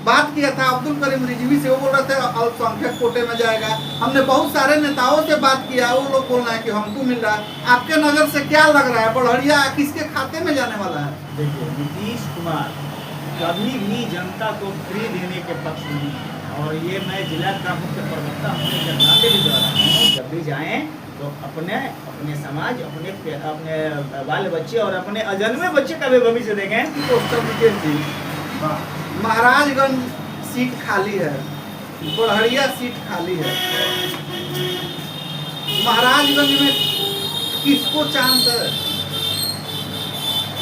बात किया था अब्दुल करीम रिजवी से, वो बोल रहे थे अल्पसंख्यक कोटे में जाएगा। हमने बहुत सारे नेताओं से बात किया, वो लोग बोल रहे हैं कि हमको मिल रहा है। आपके नज़र से क्या लग रहा है, बढ़िया किसके खाते में जाने वाला है? देखिए, नीतीश कुमार कभी भी जनता को फ्री देने के पक्ष नहीं है, और ये मैं जिला का मुख्य प्रवक्ता होने के नाते भी दोहरा रहा हूँ, जब भी जाएँ तो अपने समाज, अपने बाल बच्चे और अपने अजन्मे बच्चे का भी भविष्य देखें। तो मुकेश जी, महाराजगंज सीट खाली है, बढ़िया सीट खाली है, महाराजगंज में किसको चांस है?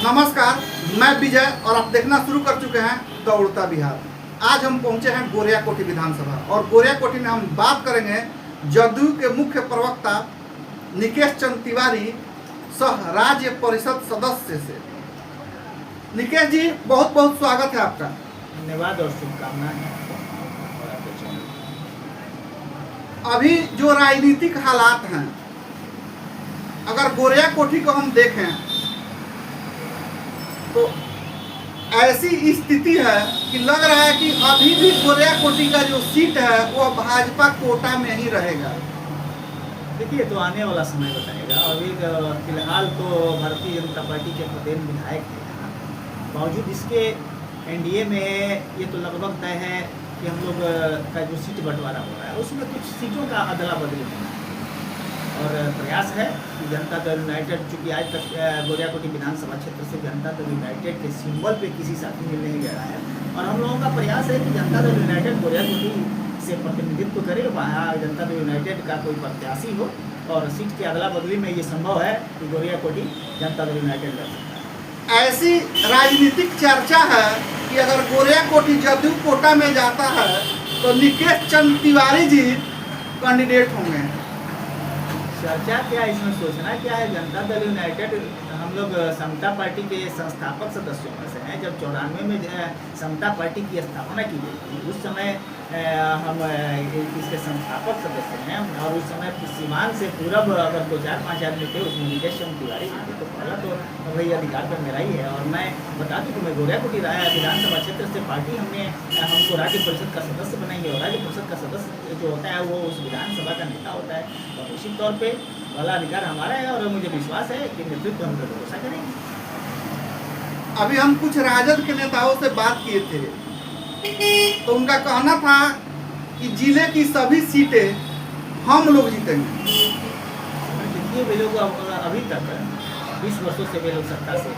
नमस्कार, मैं विजय और आप देखना शुरू कर चुके हैं दौड़ता बिहार। आज हम पहुंचे हैं गोरियाकोटी विधानसभा, और गोरियाकोटी में हम बात करेंगे जदयू के मुख्य प्रवक्ता निकेश चंद तिवारी सह राज्य परिषद सदस्य से। निकेश जी, बहुत बहुत स्वागत है आपका। धन्यवाद और शुभकामनाएं। अभी जो राजनीतिक हालात हैं, अगर गोरियाकोटी को हम देखें तो ऐसी स्थिति है कि लग रहा है कि अभी भी गोरियाकोटी का जो सीट है वो भाजपा कोटा में ही रहेगा। देखिए, तो आने वाला समय बताएगा। अभी फिलहाल तो भारतीय जनता पार्टी के प्रदेश विधायक हैं यहाँ, बावजूद इसके एनडीए में ये तो लगभग तय है कि हम लोग का जो सीट बंटवारा हो रहा है उसमें कुछ सीटों का अदला बदली होना है, और प्रयास है कि जनता दल यूनाइटेड, चूँकि आज तक गोरियाकोटी विधानसभा क्षेत्र से जनता दल यूनाइटेड के सिंबल पे किसी साथी मिल नहीं गया है, और हम लोगों का प्रयास है कि जनता दल यूनाइटेड गोरियाकोटी से प्रतिनिधित्व करे, वहाँ जनता दल यूनाइटेड का कोई प्रत्याशी हो, और सीट की अदला बदली में ये संभव है कि गोरियाकोटी जनता दल यूनाइटेड लड़ सकता है। ऐसी राजनीतिक चर्चा है कि अगर गोरियाकोटी जदयू कोटा में जाता है तो निकेश चंद तिवारी जी कैंडिडेट होंगे। चर्चा क्या है, इसमें सोचना क्या है? जनता दल यूनाइटेड हम लोग समता पार्टी के संस्थापक सदस्यों में से हैं। जब 94 में समता पार्टी की स्थापना की गई थी, उस समय हम इसके संस्थापक सदस्य हैं, और उस समय सीमांत से पूरब अगर 2-4-5 आदमी थे, उसमें निकेश चंद तिवारी थे, तो पहला तो वही अधिकार पर मेरा ही है। और मैं बता दूं कि मैं गोरियाकोटी विधानसभा क्षेत्र से पार्टी हमको राज्य परिषद का सदस्य बनाएंगे, और राज्य परिषद का सदस्य जो होता है वो उस विधानसभा का नेता होता है, और निश्चित तौर पर वाला अधिकार हमारा है, और मुझे विश्वास है कि नेतृत्व हम लोग भरोसा करेंगे। अभी हम कुछ राजद के नेताओं से बात किए थे, तो उनका कहना था कि जिले की सभी सीटें हम लोग जीतेंगे। देखिए, वे लोग अभी तक 20 वर्षों से वे लोग सत्ता से,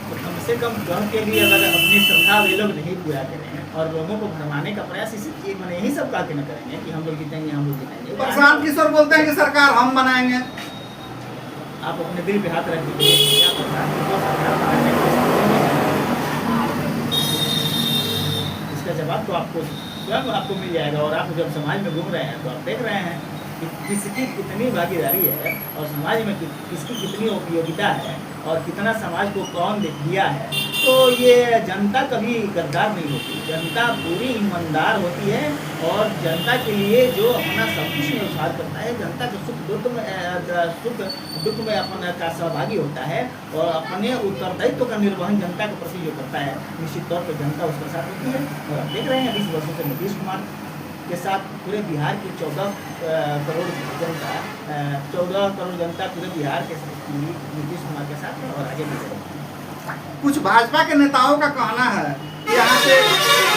तो कम से कम गाँव के लिए अगर अपनी श्रद्धा वे लोग नहीं पूरा करें और लोगों को भरमाने का प्रयास इसी मैंने यही सब कहा कि न करेंगे कि हम लोग जीतेंगे, हम लोग जीतेंगे। प्रशांत किशोर बोलते हैं कि सरकार हम बनाएंगे। आप अपने दिल पे हाथ रख दीजिए, इसका जवाब तो आपको स्वयं आपको मिल जाएगा। और आप जब समाज में घूम रहे हैं तो आप देख रहे हैं कि किसकी कितनी भागीदारी है, और समाज में किसकी कितनी उपयोगिता है, और कितना समाज को कौन दिया है। तो ये जनता कभी गद्दार नहीं होती, जनता पूरी ईमानदार होती है, और जनता के लिए जो अपना सब कुछ न्यौछावर करता है, जनता के सुख दुख में अपन का सहभागी होता है, और अपने उत्तरदायित्व का निर्वहन जनता के प्रति जो करता है, निश्चित तौर पर जनता उसके साथ होती है। और आप देख रहे हैं 20 वर्षों से नीतीश कुमार के साथ पूरे बिहार की 14 करोड़ जनता पूरे बिहार के नीतीश कुमार के साथ है, और आगे भी रहेगी। कुछ भाजपा के नेताओं का कहना है कि यहाँ से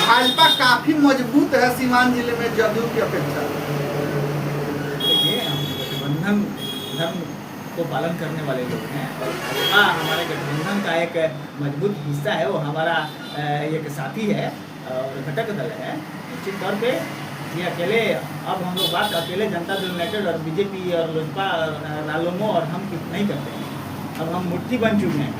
भाजपा काफी मजबूत है सीमांत जिले में जदयू की अपेक्षा। देखिए, हम गठबंधन धर्म को पालन करने वाले लोग हैं, और भाजपा हमारे गठबंधन का एक मजबूत हिस्सा है, वो हमारा एक साथी है और घटक दल है। निश्चित तौर पे ये अकेले, अब हम लोग बात अकेले जनता दल यूनाइटेड और बीजेपी और लोजपा रालोमो और हम नहीं करते हैं। अब हम मुट्ठी बन चुके हैं,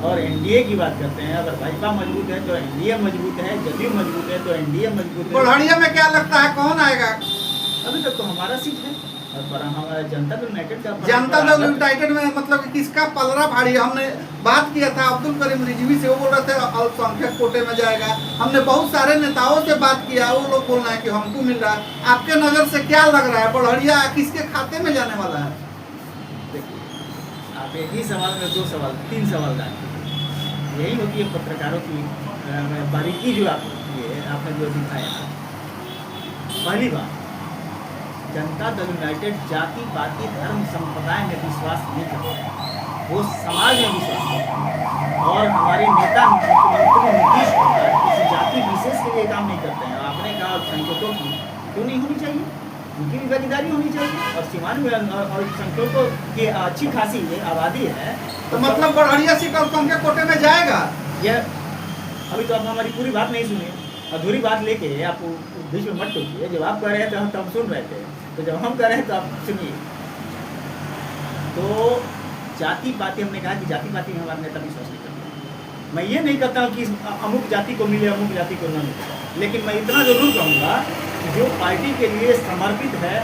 और एनडीए की बात करते हैं। अगर भाजपा मजबूत है तो एनडीए मजबूत है, जदयू मजबूत है तो एनडीए मजबूत है। बढ़िया में क्या लगता है कौन आएगा? अभी तक तो हमारा सीट है, और हमारा जनता दल यूनाइटेड का, जनता दल यूनाइटेड में मतलब किसका पलड़ा भारी है? हमने बात किया था अब्दुल करीम रिजवी से, वो बोल रहे थे अल्पसंख्यक कोटे में जाएगा। हमने बहुत सारे नेताओं से बात किया, वो लोग बोल रहे हैं कि हमको मिल रहा है। आपके नज़र से क्या लग रहा है, बढ़िया किसके खाते में जाने वाला है? देखिए, आप एक ही सवाल में 2 सवाल 3 सवाल डालते, यही होती है पत्रकारों की बारीकी जो आप होती है। आपने जो दिखाया, पहली बात, जनता दल यूनाइटेड जाति पाति धर्म संप्रदाय में विश्वास नहीं करता है, वो समाज में विश्वास करता है। और हमारे नेता मुख्यमंत्री नीतीश कुमार किसी जाति विशेष के लिए काम नहीं करते हैं। आपने कहा संकेतों की क्यों नहीं होनी चाहिए, उनकी भी भागीदारी होनी चाहिए। और सीमांत में और संकेतों की अच्छी खासी आबादी है, तो मतलब बढ़िया सीट अल्पसंख्यक कोटे में जाएगा। यह अभी तो आप हमारी पूरी बात नहीं सुने, अधूरी बात लेके आप बीच में मत टोकिए। जब आप कह रहे थे तो हम सुन रहे थे, तो जब हम कह रहे हैं तो आप सुनिए। तो जाति पाति, हमने कहा कि जाति पाति में हमारे नेता विश्वास नहीं करते। मैं ये नहीं कहता हूँ कि अमुक जाति को मिले अमुक जाति को न मिले, लेकिन मैं इतना जरूर कहूँगा कि जो पार्टी के लिए समर्पित है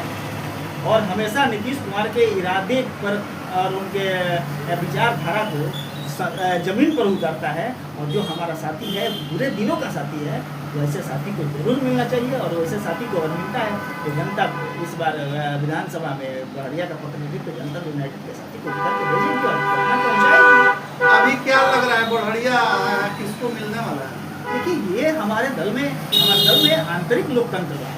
और हमेशा नीतीश कुमार के इरादे पर और उनके विचारधारा को जमीन पर उतारता है, और जो हमारा साथी है, बुरे दिनों का साथी है, वैसे साथी को जरूर मिलना चाहिए। और वैसे साथी को अगर मिलता है तो जनता इस बार विधानसभा में बढ़िया का प्रतिनिधित्व जनता यूनाइटेड के साथी को उतार के भेजेगी और पटना पहुँचाएगी। अभी क्या लग रहा है बढ़िया किसको मिलने वाला है? देखिए, ये हमारे दल में आंतरिक लोकतंत्र है,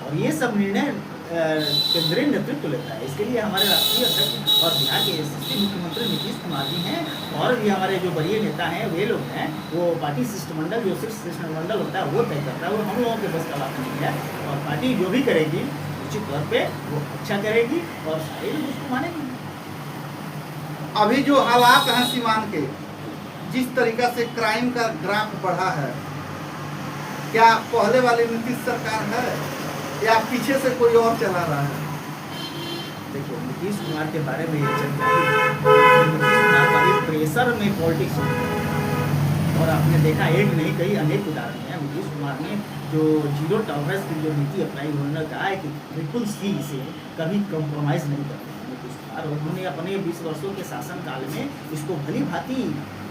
और ये सब निर्णय केंद्रीय नेतृत्व लेता है। इसके लिए हमारे राष्ट्रीय अध्यक्ष और बिहार के यशस्वी मुख्यमंत्री नीतीश कुमार जी हैं, और भी हमारे जो वरीय नेता हैं वे लोग हैं। वो पार्टी शिष्टमंडल, जो शीर्ष शिष्टमंडल होता है वो तय करता है, वो हम लोगों के बस का बात नहीं है। और पार्टी जो भी करेगी उचित तौर पे वो अच्छा करेगी और सारे लोग उसको मानेंगे। अभी जो हालात हैं सीमांत के, जिस तरीका से क्राइम का ग्राफ बढ़ा है, क्या पहले वाली नीतीश सरकार है या पीछे से कोई और चला रहा है? देखिए, नीतीश कुमार के बारे में ये जानकारी है, नीतीश कुमार का भी प्रेशर में पॉलिटिक्स होती है। और आपने देखा, एक नहीं कई अनेक उदाहरण हैं। नीतीश कुमार ने जो जीरो टॉलरेंस की जो नीति अपनाई, उन्होंने कहा है कि ट्रिपल सी से कभी कॉम्प्रोमाइज़ नहीं करते नीतीश कुमार। और उन्होंने अपने 20 वर्षों के शासनकाल में इसको भली भांति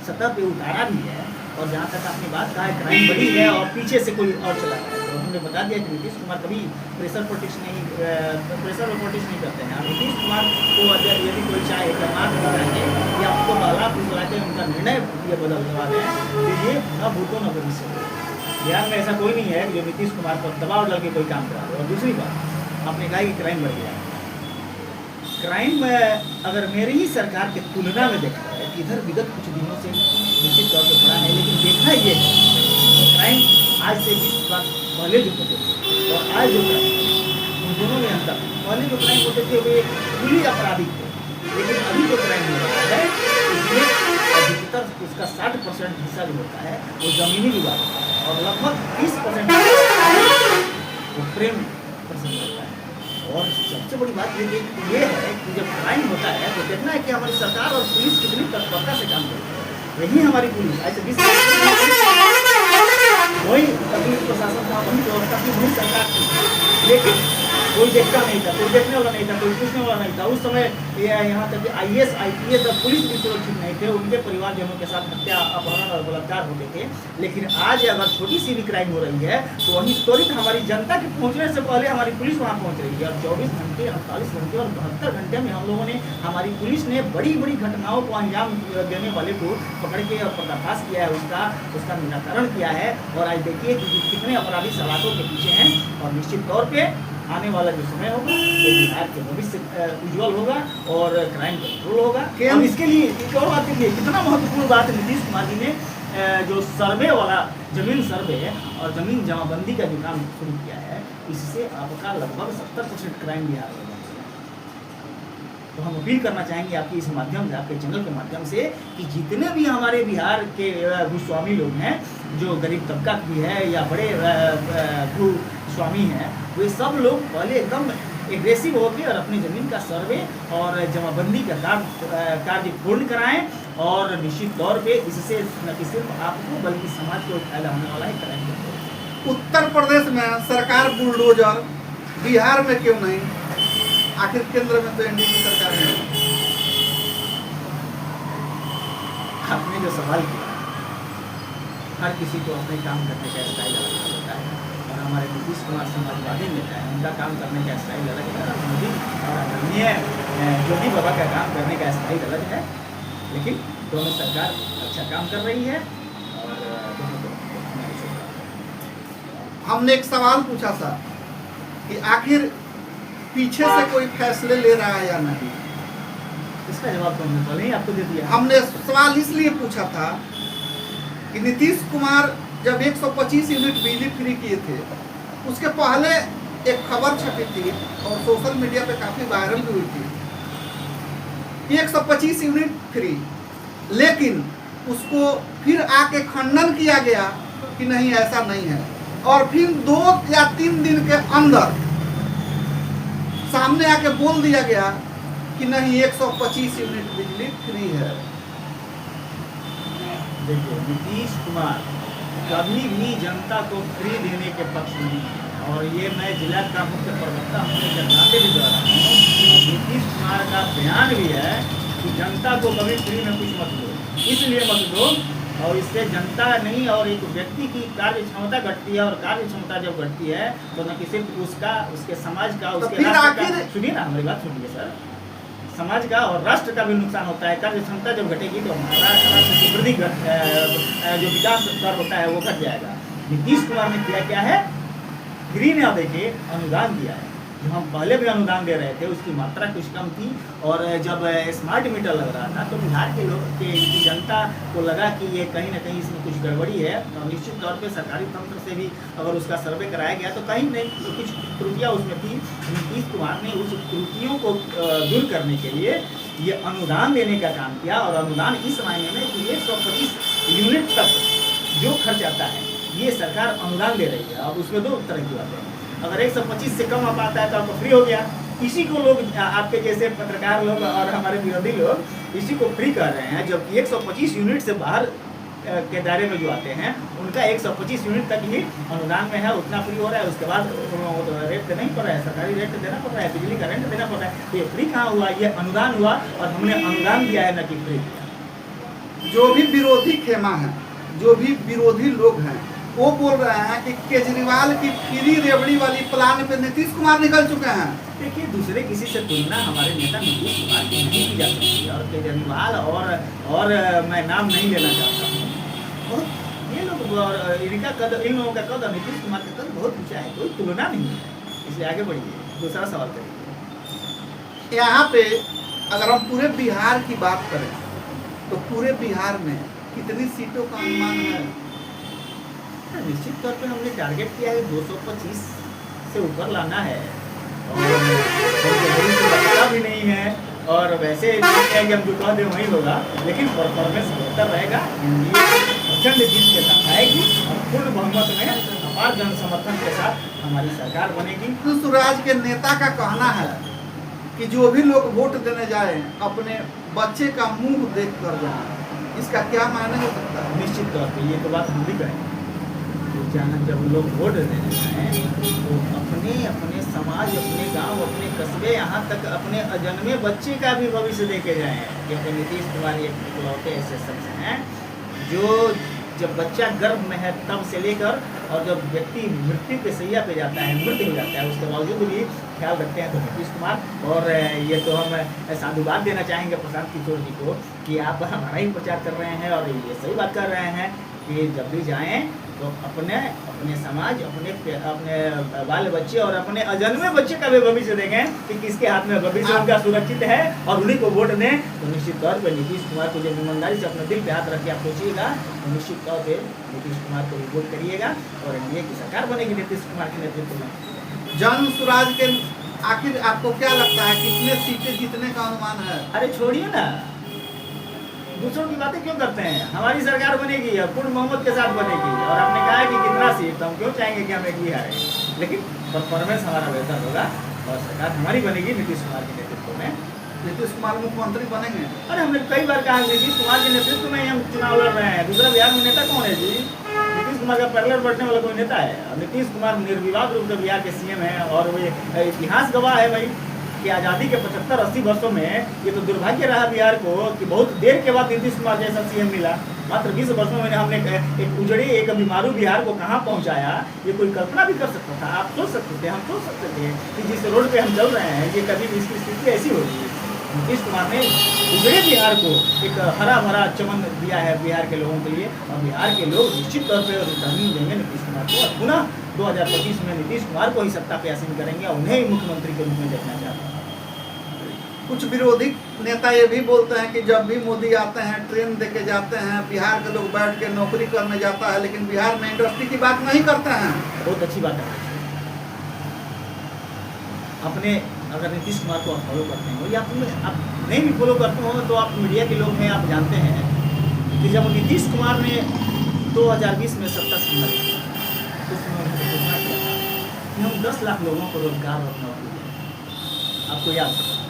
सतह पे उतारा भी है। और जहाँ तक आपने बात कहा है क्राइम बढ़ी है और पीछे से कोई और चला रहा है, तो उन्होंने बता दिया कि नीतीश कुमार कभी प्रेशर पॉलिटिक्स नहीं करते हैं। नीतीश कुमार को यदि कोई चाहे जमात बनाए या आपको बहला फुसला के उनका निर्णय ये बदलवा दें, तो ये न भूतो न भविष्य। बिहार में ऐसा कोई नहीं है जो नीतीश कुमार पर दबाव डाल के कोई काम करा दे। और दूसरी बात, आपने कहा कि क्राइम बढ़ गया। क्राइम अगर मेरी ही सरकार के तुलना में देखा है कि इधर विगत कुछ दिनों से निश्चित तौर पर बढ़ा है, लेकिन देखना ये है क्राइम आज से 20 साल पहले जो होते थे और आज जो क्राइम, उन दोनों में अंतर। पहले जो क्राइम होते थे वे खुली आपराधिक थे, लेकिन अभी जो क्राइम हो रहा है उसमें अधिकतर उसका 60% हिस्सा जो होता है वो जमीनी विवाद होता है, और लगभग 30% वो प्रेम प्रसंग होता है। और सबसे बड़ी बात ये है कि जब क्राइम होता है तो देखना है कि हमारी सरकार और पुलिस कितनी तत्परता से काम करती है। यही हमारी पुलिस आज से 20 वही तकनीक प्रशासन था, वही व्यवस्था थी, वही सरकार थी, लेकिन कोई देखता नहीं था, कोई देखने वाला नहीं था, कोई पूछने वाला नहीं था। उस समय यहाँ तक कि IAS IPS और पुलिस भी सुरक्षित नहीं थे, उनके परिवारजनों के साथ हत्या, अपहरण और बलात्कार होते थे। लेकिन आज अगर छोटी सी भी क्राइम हो रही है तो वहीं त्वरित हमारी जनता के पहुँचने से पहले हमारी पुलिस वहाँ पहुँच रही है। और 24 घंटे, 48 घंटे और 72 घंटे में हम लोगों ने, हमारी पुलिस ने बड़ी बड़ी घटनाओं को अंजाम देने वाले को पकड़ के और पर्दाफाश किया है, उसका निराकरण किया है। और आज देखिए कि कितने अपराधी सलाखों के पीछे हैं। और निश्चित तौर पर आने वाला जो समय होगा वो बिहार के भविष्य उज्जवल होगा और क्राइम कंट्रोल होगा। और इसके लिए एक और बात देखिए, कितना महत्वपूर्ण बात नीतीश कुमार जी ने जो सर्वे वाला जमीन सर्वे और जमीन जमाबंदी का जो काम शुरू किया है, इससे आपका लगभग 70% क्राइम बिहार में बच गया। तो हम अपील करना चाहेंगे आपकी इस माध्यम से, आपके चैनल के माध्यम से, कि जितने भी हमारे बिहार के भूस्वामी लोग हैं, जो गरीब तबका भी है या बड़े भूस्वामी हैं, वे सब लोग पहले एकदम एग्रेसिव होकर और अपनी ज़मीन का सर्वे और जमाबंदी का कार्य पूर्ण कराएं। और निश्चित तौर पे इससे न कि सिर्फ आपको बल्कि समाज को फायदा होने वाला है क्राइम। उत्तर प्रदेश में सरकार बुलडोजर, बिहार में क्यों नहीं? आखिर केंद्र में तो एनडीए की सरकार है। आपने जो सवाल किया, हर किसी को अपने काम करने का स्टाइल अलग होता है। और हमारे नीतीश कुमार समाजवादी नेता है, उनका काम करने का स्टाइल अलग है, और मोदी और आदरणीय योगी बाबा का काम करने का स्टाइल अलग है। लेकिन दोनों सरकार अच्छा काम कर रही है और दोनों को हमने एक सवाल पूछा था कि आखिर पीछे से कोई फैसले ले रहा है या नहीं। इसका जवाब तो हमने पहले ही आपको दे दिया। हमने सवाल इसलिए पूछा था कि नीतीश कुमार जब 125 यूनिट बिजली फ्री किए थे, उसके पहले एक खबर छपी थी और सोशल मीडिया पे काफ़ी वायरल भी हुई थी कि 125 यूनिट फ्री, लेकिन उसको फिर आके खंडन किया गया कि नहीं ऐसा नहीं है, और फिर 2 या 3 दिन के अंदर सामने आके बोल दिया गया कि नहीं 125 यूनिट बिजली फ्री है। देखिए, नीतीश कुमार कभी भी जनता को फ्री देने के पक्ष में नहीं है, और ये मैं जिला का मुख्य प्रवक्ता होने के नाते भी कह रहा हूँ। नीतीश कुमार का बयान भी है कि जनता को कभी फ्री में कुछ मत दो, इसलिए मत दो, और इससे जनता नहीं और एक व्यक्ति की कार्य क्षमता घटती है, और कार्य क्षमता जब घटती है तो न कि सिर्फ उसका, उसके समाज का, उसके राष्ट्र का, सुनिए ना हमारी बात सुनिए सर, समाज का और राष्ट्र का भी नुकसान होता है। कार्य क्षमता जब घटेगी तो हमारा राष्ट्र की वृद्धि जो विकास दर होता है वो घट जाएगा। नीतीश कुमार ने किया क्या है, फ्री ने देखिए अनुदान दिया है। जो हम पहले भी अनुदान दे रहे थे उसकी मात्रा कुछ कम थी, और जब स्मार्ट मीटर लग रहा था तो बिहार के लोग की जनता को लगा कि ये कहीं ना कहीं इसमें कुछ गड़बड़ी है, और निश्चित तौर पे सरकारी तंत्र से भी अगर उसका सर्वे कराया गया तो कहीं नहीं तो कुछ त्रुटियाँ उसमें थी। नीतीश कुमार ने उस त्रुटियों को दूर करने के लिए ये अनुदान देने का काम किया, और अनुदान इस मायने में कि 125 यूनिट तक जो खर्च आता है ये सरकार अनुदान दे रही है। अब उसमें 2 तरह की बातें हैं, अगर 125 से कम आ पाता है तो आपको फ्री हो गया, इसी को लोग आपके जैसे पत्रकार लोग और हमारे विरोधी लोग इसी को फ्री कर रहे हैं, जबकि 125 यूनिट से बाहर के दायरे में जो आते हैं उनका 125 यूनिट तक ही अनुदान में है, उतना फ्री हो रहा है। उसके बाद रेट देना ही पड़ रहा है, सरकारी रेट देना पड़ रहा है, बिजली का रेट देना पड़ रहा है। ये फ्री कहाँ हुआ, ये अनुदान हुआ, और हमने अनुदान दिया है न कि फ्री दिया। जो भी विरोधी खेमा है, जो भी विरोधी लोग हैं, वो बोल रहे हैं कि केजरीवाल की फ्री रेवड़ी वाली प्लान पे नीतीश कुमार निकल चुके हैं। देखिए, दूसरे किसी से तुलना हमारे नेता नीतीश कुमार की नहीं की जा सकती, और केजरीवाल और मैं नाम नहीं लेना चाहता हूँ, और ये लोग और इनका कद, इन लोगों का कद और नीतीश कुमार का कद बहुत ऊंचा है, कोई तुलना नहीं है। इसलिए आगे बढ़िए, दूसरा सवाल करिए। यहाँ पे अगर हम पूरे बिहार की बात करें तो पूरे बिहार में कितनी सीटों का अनुमान है? निश्चित तौर पे हमने टारगेट किया है 225 से ऊपर लाना है, और लगता भी नहीं है, और वैसे नहीं है कि हम जो कह दें वही होगा, लेकिन परफॉर्मेंस बेहतर रहेगा। प्रचंड जीत के साथ आएगी और पूर्ण बहुमत में अपार जन समर्थन के साथ हमारी सरकार बनेगी। स्वराज के नेता का कहना है कि जो भी लोग वोट देने जाए अपने बच्चे का मुंह देख कर जाए। इसका क्या मायने हो सकता है? निश्चित तौर पे ये तो बात हम भी कहेंगे, जब लोग वोट देने जाएं तो अपने समाज, अपने गांव, अपने कस्बे, यहाँ तक अपने अजन्मे बच्चे का भी भविष्य देके जाएं। क्योंकि नीतीश कुमार एक इकलौते ऐसे शख्स हैं जो जब बच्चा गर्भ में है तब से लेकर और जब व्यक्ति मृत्यु के सैया पे जाता है, मृत्यु हो जाता है, उसके बावजूद भी ख्याल रखते हैं तो नीतीश कुमार। और ये तो हम साधुवाद देना चाहेंगे प्रशांत किशोर जी को कि आप हमारा ही प्रचार कर रहे हैं, और ये सही बात कर रहे हैं कि जब भी जाएँ तो अपने समाज, अपने बाल बच्चे और अपने अजन्मे बच्चे का भी भविष्य देखें कि किसके हाथ में भविष्य उनका सुरक्षित है, और उन्हीं को वोट दें। तो निश्चित तौर पर नीतीश कुमार को जब ईमानदारी से अपने दिल पे हाथ रख के आप सोचिएगा तो निश्चित तौर पर नीतीश कुमार को भी वोट करिएगा, और एनडीए की सरकार बनेगी नीतीश कुमार के नेतृत्व में। जन स्वराज के आखिर आपको क्या लगता है कितने सीटें जीतने का अनुमान है? अरे छोड़िए ना, दूसरों की बातें क्यों करते हैं? हमारी सरकार बनेगी और पूर्ण बहुमत के साथ बनेगी, और आपने कहा है कि कितना सीट, तो हम क्यों चाहेंगे कि हम एक ही हारें, लेकिन परफॉर्मेंस हमारा बेहतर होगा और सरकार हमारी बनेगी नीतीश कुमार के नेतृत्व में। नीतीश कुमार मुख्यमंत्री बनेंगे? अरे हमने कई बार कहा नीतीश कुमार के नेतृत्व में हम चुनाव लड़ रहे हैं। दूसरा बिहार में नेता कौन है जी? नीतीश कुमार का पैरेलल बढ़ने वाला कोई नेता है? नीतीश कुमार निर्विवाद रूप से बिहार के सीएम है, और वो इतिहास गवाह है भाई कि आज़ादी के 75-80 वर्षों में ये तो दुर्भाग्य रहा बिहार को कि बहुत देर के बाद नीतीश कुमार जैसा सीएम मिला। मात्र 20 वर्षों में हमने एक उजड़े, एक बीमारू बिहार को कहाँ पहुँचाया, ये कोई कल्पना भी कर सकता था? आप सोच सकते थे, हम सोच सकते थे कि जिस रोड पे हम चल रहे हैं ये कभी भी इसकी स्थिति ऐसी होगी। नीतीश कुमार ने उजड़े बिहार को एक हरा भरा चमन दिया है बिहार के लोगों के लिए, और बिहार के लोग निश्चित तौर पर तरमीम देंगे नीतीश कुमार को, और पुनः 2025 में नीतीश कुमार को ही सत्ता पे आसीन करेंगे और उन्हें ही मुख्यमंत्री के रूप में देखना चाहते हैं। कुछ विरोधी नेता ये भी बोलते हैं कि जब भी मोदी आते हैं ट्रेन देके जाते हैं, बिहार के लोग बैठ के नौकरी करने जाता है, लेकिन बिहार में इंडस्ट्री की बात नहीं करते हैं। बहुत अच्छी बात है। अपने अगर नीतीश कुमार को आप फॉलो करते हो या आप नहीं भी फॉलो करते हो तो आप मीडिया के लोग हैं, आप जानते हैं कि जब नीतीश कुमार ने 2020 में सत्ता संभाली तो उसमें उन्होंने घोषणा किया था कि हम 10 लाख लोगों को रोजगार और नौकरी देंगे। आपको याद है?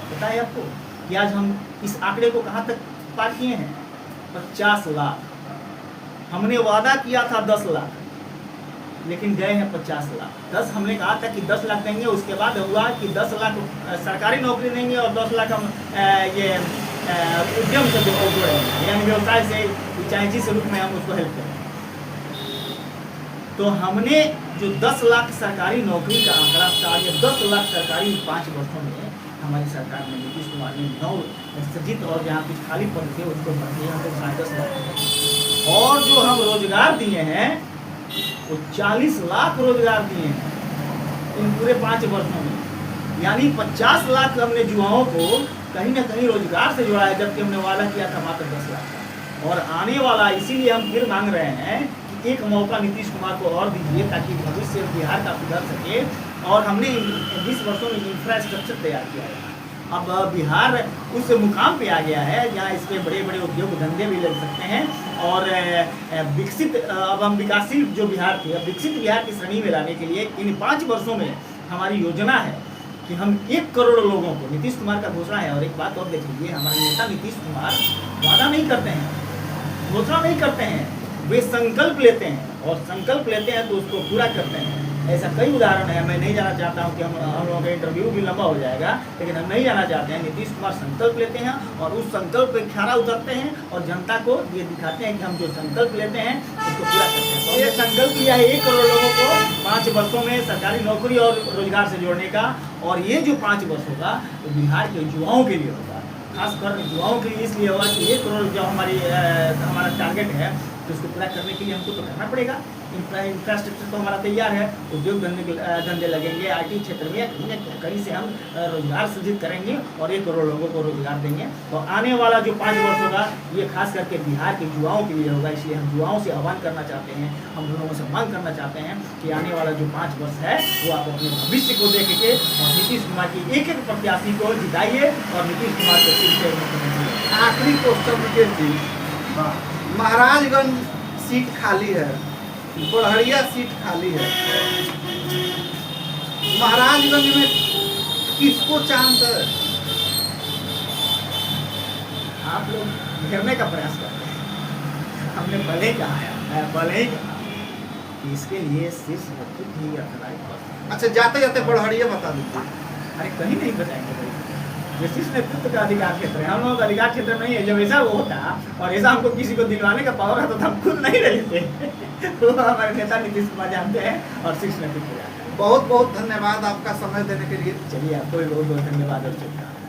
पता है आपको कि आज हम इस आंकड़े को कहाँ तक पार किए हैं? 50 लाख। हमने वादा किया था 10 लाख, लेकिन गए हैं 50 लाख। 10 हमने कहा था कि 10 लाख देंगे, उसके बाद हुआ कि 10 लाख सरकारी नौकरी देंगे और 10 लाख हम ये उद्यम से जोड़ेंगे, यानी व्यवसाय से फ्रेंचाइजी से रूप में हम उसको हेल्प करेंगे। तो हमने जो 10 लाख सरकारी नौकरी का आंकड़ा था, ये 10 लाख सरकारी 5 वर्षों में हमारी सरकार ने, नीतीश कुमार ने 9 सृजित और जहाँ कुछ खाली पद थे उसको भर दिया, हमको 10.5 लाख। और जो हम रोजगार दिए हैं वो 40 लाख रोजगार दिए हैं इन पूरे 5 वर्षों में, यानी 50 लाख हमने युवाओं को कहीं ना कहीं रोजगार से जोड़ा है, जबकि हमने वादा किया था मात्र 10 लाख। और आने वाला, इसीलिए हम फिर मांग रहे हैं कि एक मौका नीतीश कुमार को और दीजिए ताकि भविष्य बिहार का सुधर सके। और हमने 20 वर्षों में इंफ्रास्ट्रक्चर तैयार किया है। अब बिहार उस मुकाम पे आ गया है जहाँ इसके बड़े बड़े उद्योग धंधे भी लग सकते हैं और विकसित, अब हम विकासशील जो बिहार थी, अब विकसित बिहार की श्रेणी में लाने के लिए इन 5 वर्षों में हमारी योजना है कि हम 1 करोड़ लोगों को, नीतीश कुमार का घोषणा है। और एक बात और देख लीजिए, हमारे नेता नीतीश कुमार वादा नहीं करते हैं, घोषणा नहीं करते हैं, वे संकल्प लेते हैं और संकल्प लेते हैं तो उसको पूरा करते हैं। ऐसा कई उदाहरण है। मैं नहीं जाना चाहता हूँ कि हम लोगों का इंटरव्यू भी लंबा हो जाएगा, लेकिन हम नहीं जाना चाहते हैं। नीतीश कुमार संकल्प लेते हैं और उस संकल्प पे खरा उतरते हैं और जनता को ये दिखाते हैं कि हम जो संकल्प लेते हैं उसको पूरा करते हैं। तो ये संकल्प लिया है 1 करोड़ लोगों को 5 वर्षों में सरकारी नौकरी और रोजगार से जोड़ने का। और ये जो 5 वर्ष होगा वो बिहार के युवाओं के लिए होगा, खासकर युवाओं के लिए इसलिए होगा कि 1 करोड़ जो हमारा टारगेट है तो उसको पूरा करने के लिए हमको तो करना पड़ेगा। इंफ्रास्ट्रक्चर तो हमारा तैयार है, उद्योग धंधे लगेंगे, IT क्षेत्र में कहीं ना कहीं से हम रोजगार सृजित करेंगे और 1 करोड़ लोगों को रोजगार देंगे। तो आने वाला जो 5 वर्ष होगा ये खास करके बिहार के युवाओं के लिए होगा। इसलिए हम युवाओं से आह्वान करना चाहते हैं, हम लोगों से मांग करना चाहते हैं कि आने वाला जो 5 वर्ष है वो आप अपने भविष्य को देख के और नीतीश कुमार की एक प्रत्याशी को जिताइए और नीतीश कुमार को फिर से मुख्यमंत्री। आखिरी क्वेश्चन विकेट जी, महाराजगंज सीट खाली है, बढ़िया सीट खाली है, महाराजगंज में किसको चांस है? आप लोग घेरने का प्रयास करते हैं। हमने पहले ही कहा कि इसके लिए शीर्ष नेतृत्व ही अर्थराज। अच्छा, जाते जाते बढ़िया बता दीजिए। अरे कहीं नहीं बताएंगे भाई, ये शीर्ष नेतृत्व का अधिकार क्षेत्र है, हम लोगों का अधिकार क्षेत्र नहीं है। जब ऐसा वो होता और ऐसा हमको किसी को दिलवाने का पावर है तो हम खुद नहीं रहते। तो हमारे नेता नीतीश कुमार जानते हैं और शीर्ष नेतृत्व जानते हैं। बहुत बहुत धन्यवाद आपका समय देने के लिए। चलिए आपको भी बहुत बहुत धन्यवाद और शुभकामनाएं।